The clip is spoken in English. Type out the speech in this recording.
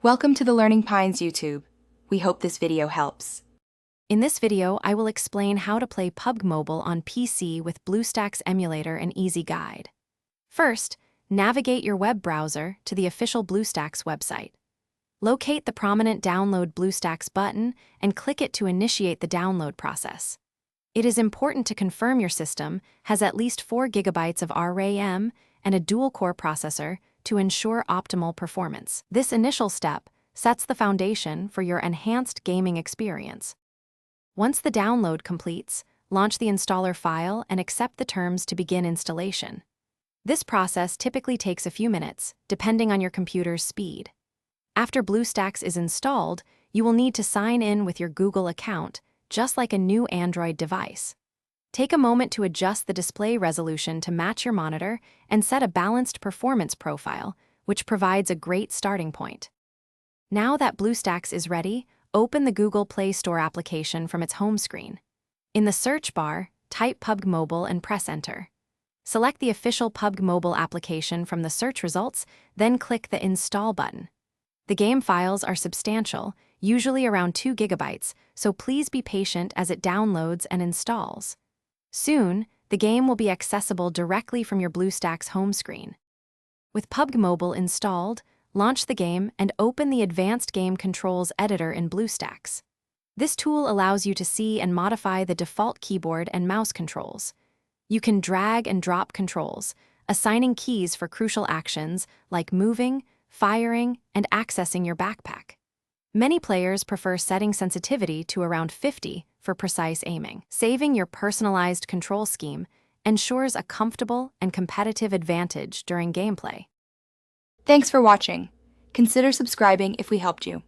Welcome to the Learning Pines YouTube. We hope this video helps. In this video, I will explain how to play PUBG Mobile on PC with BlueStacks Emulator and easy guide. First, navigate your web browser to the official BlueStacks website. Locate the prominent Download BlueStacks button and click it to initiate the download process. It is important to confirm your system has at least 4 GB of RAM and a dual-core processor to ensure optimal performance. This initial step sets the foundation for your enhanced gaming experience. Once the download completes, launch the installer file and accept the terms to begin installation. This process typically takes a few minutes, depending on your computer's speed. After BlueStacks is installed, you will need to sign in with your Google account, just like a new Android device. Take a moment to adjust the display resolution to match your monitor and set a balanced performance profile, which provides a great starting point. Now that BlueStacks is ready, open the Google Play Store application from its home screen. In the search bar, type PUBG Mobile and press Enter. Select the official PUBG Mobile application from the search results, then click the Install button. The game files are substantial, usually around 2 GB, so please be patient as it downloads and installs. Soon, the game will be accessible directly from your BlueStacks home screen. With PUBG Mobile installed, launch the game and open the Advanced Game Controls editor in BlueStacks. This tool allows you to see and modify the default keyboard and mouse controls. You can drag and drop controls, assigning keys for crucial actions like moving, firing, and accessing your backpack. Many players prefer setting sensitivity to around 50 for precise aiming. Saving your personalized control scheme ensures a comfortable and competitive advantage during gameplay. Thanks for watching. Consider subscribing if we helped you.